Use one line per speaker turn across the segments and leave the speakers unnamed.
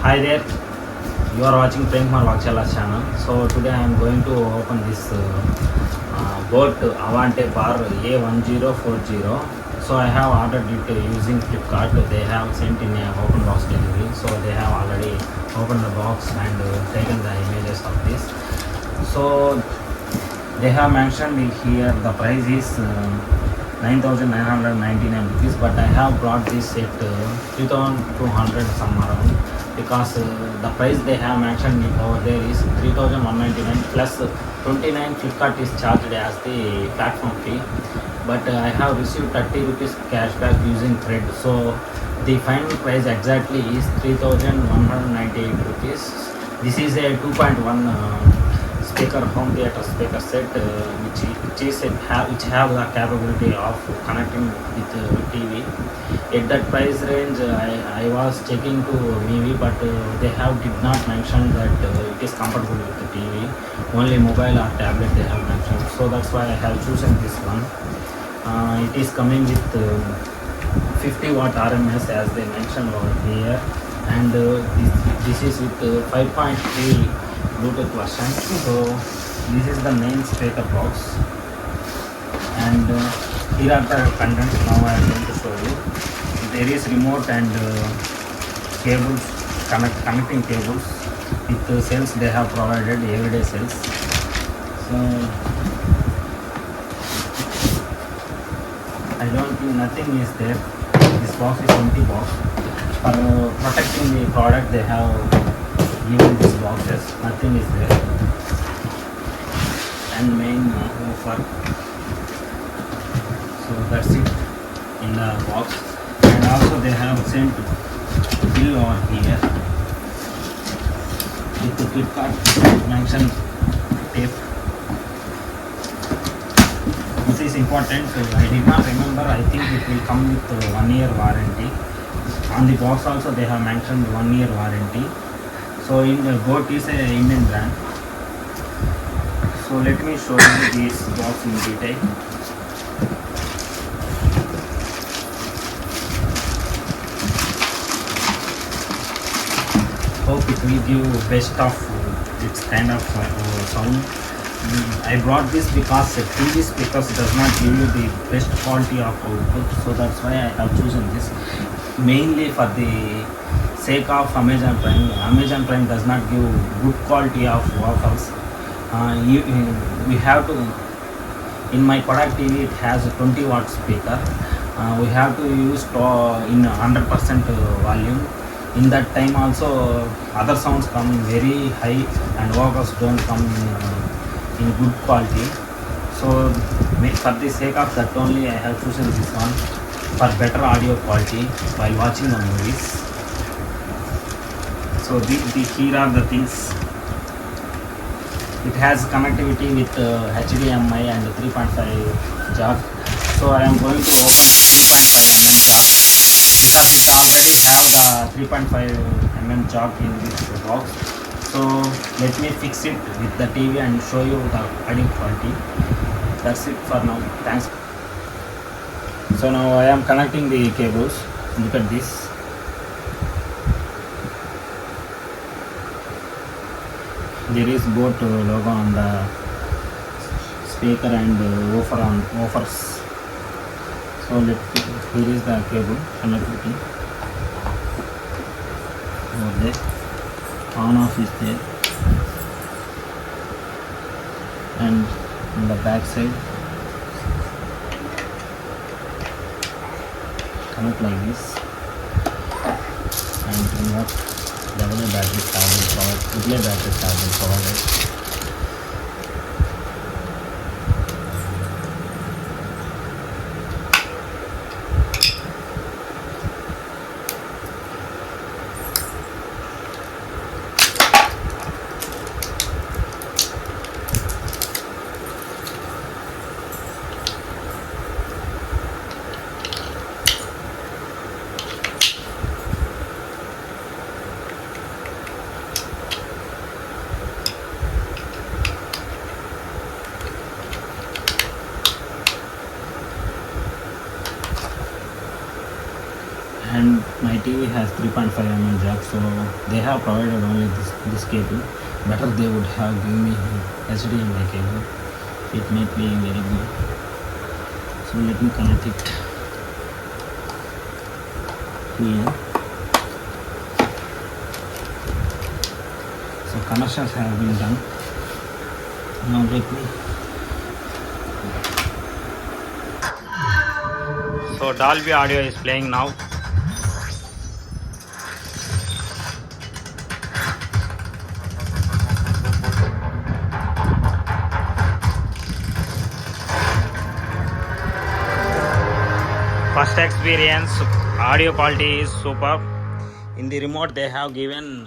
Hi there, you are watching Premkumar Vakshala's channel. So today I am going to open this boAt Avante Bar A1040. So I have ordered it using Flipkart. They have sent in a open box delivery. So they have already opened the box and taken the images of this. So they have mentioned here the price is 9,999 rupees, but I have brought this at 3,200 some around, because the price they have mentioned over there is 3,199 plus 29 Flipkart is charged as the platform fee, but I have received 30 rupees cashback using credit, so the final price exactly is 3,198 rupees. This is a 2.1 speaker home theater speaker set, which have the capability of connecting with TV. At that price range, I was checking to maybe, but they did not mention that it is compatible with the TV. Only mobile or tablet they have mentioned. So that's why I have chosen this one. It is coming with 50 watt RMS as they mentioned over here, and this is with 5.3 Bluetooth version. So this is the main speaker box, and here are the contents. Now I am going to show you. There is remote and cables, connecting cables with cells they have provided, everyday cells. So I don't think nothing is there. This box is empty box. For protecting the product they have given these boxes, nothing is there. And main offer. So that's it in the box. And also they have sent bill over here with the Flipkart mentioned tape. This is important. I did not remember. I think it will come with 1 year warranty. On the box also they have mentioned 1 year warranty. So in the boAt is a Indian brand. So let me show you this box in detail. Hope it will give best of its kind of sound. I brought this because TV speakers does not give you the best quality of output. So that's why I have chosen this. Mainly for the sake of Amazon Prime. Amazon Prime does not give good quality of vocals. We have to, in my Kodak TV it has a 20 watt speaker. We have to use in 100% volume. In that time also other sounds come very high and vocals don't come in good quality. So for the sake of that only I have chosen this one for better audio quality while watching the movies. So here are the things. It has connectivity with HDMI and 3.5 jack. So I am going to open 3.5 mm jack because it already have the 3.5 mm jack in this box. So let me fix it with the TV and show you the audio quality. That's it for now. Thanks. So now I am connecting the cables. Look at this. There is boAt logo on the speaker and woofers. So here is the cable connectivity. Over there, on off is there, and on the back side connect like this, and remote. Double battery charging provided, triple battery charging provided. has 3.5 mm jack, so they have provided only this cable. Better they would have given me HDMI cable. It might be very good. So let me connect it here. So connections have been done. Now let me. So Dolby audio is playing now. First experience, audio quality is superb. In the remote they have given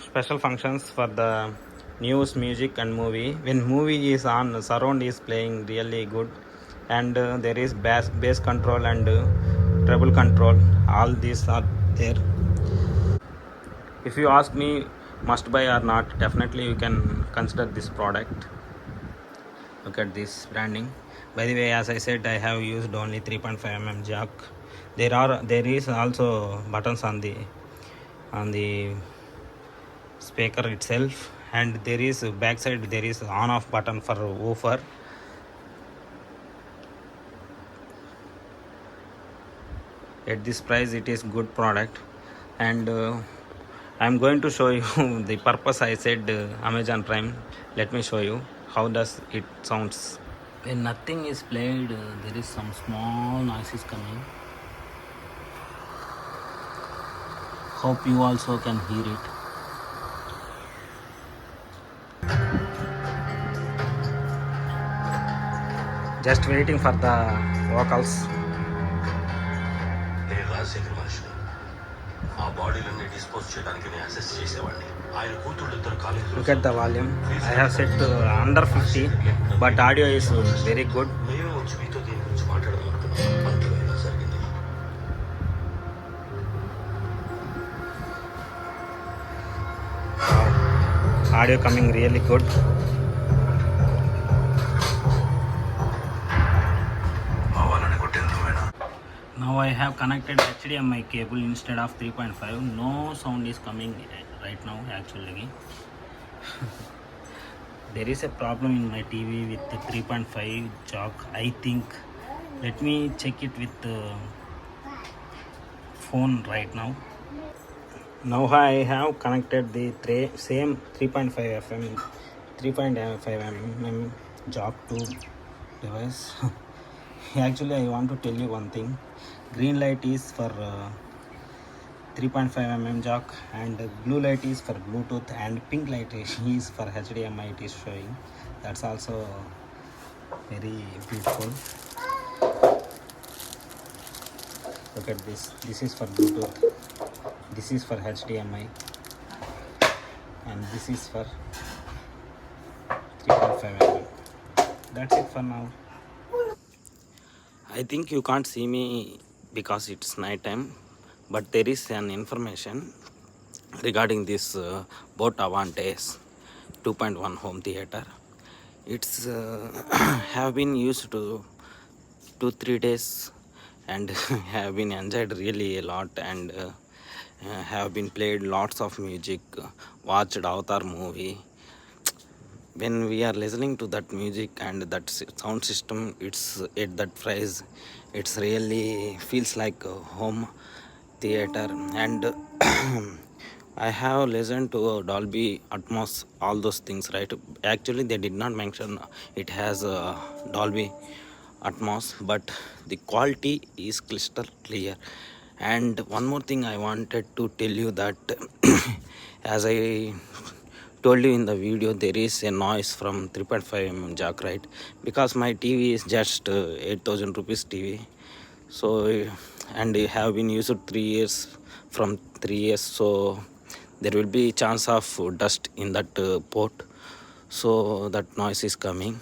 special functions for the news, music and movie. When movie is on, surround is playing really good, and there is bass control and treble control. All these are there. If you ask me must buy or not, definitely you can consider this product. Look at this branding. By the way, as I said, I have used only 3.5 mm jack. There is also buttons on the speaker itself, and there is backside there is on off button for woofer. At this price it is good product, and I am going to show you the purpose I said Amazon Prime. Let me show you how does it sounds. When nothing is played, there is some small noises coming. Hope you also can hear it. Just waiting for the vocals. Look at the volume. I have set under 50, but audio is very good. Audio coming really good. Now I have connected HDMI cable instead of 3.5. No sound is coming right now actually. There is a problem in my TV with the 3.5 jack, I think. Let me check it with the phone right now. Now I have connected the same 3.5 mm jack to device. Actually I want to tell you one thing. Green light is for 3.5 mm jack, and blue light is for Bluetooth, and pink light is for HDMI. It is showing. That's also very beautiful. Look at this. This is for Bluetooth. This is for HDMI, and this is for 3.5 mm. That's it for now. I think you can't see me because it's night time, but there is an information regarding this boAt Avante 2.1 home theater. It's have been used to 2-3 days and have been enjoyed really a lot, and have been played lots of music, watched Avatar movie. When we are listening to that music and that sound system, it's at that price, it's really feels like a home theater. And I have listened to Dolby Atmos, all those things, right? Actually they did not mention it has Dolby Atmos, but the quality is crystal clear. And one more thing I wanted to tell you that as I told you in the video, there is a noise from 3.5 mm jack, right? Because my TV is just 8,000 rupees TV. So and it have been used 3 years, from 3 years, so there will be chance of dust in that port, so that noise is coming.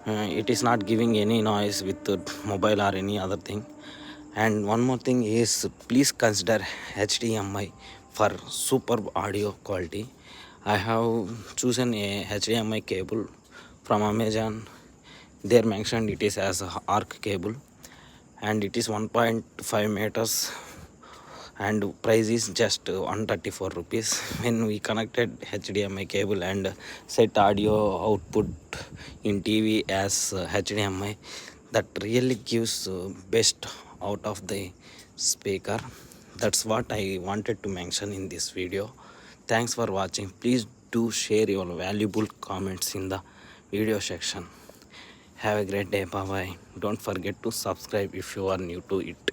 It is not giving any noise with mobile or any other thing. And one more thing is, please consider HDMI for superb audio quality. I have chosen a HDMI cable from Amazon. There mentioned it is as a arc cable, and it is 1.5 meters and price is just 134 rupees. When we connected HDMI cable and set audio output in TV as HDMI, that really gives best out of the speaker. That's what I wanted to mention in this video. Thanks for watching. Please do share your valuable comments in the video section. Have a great day. Bye bye. Don't forget to subscribe if you are new to it.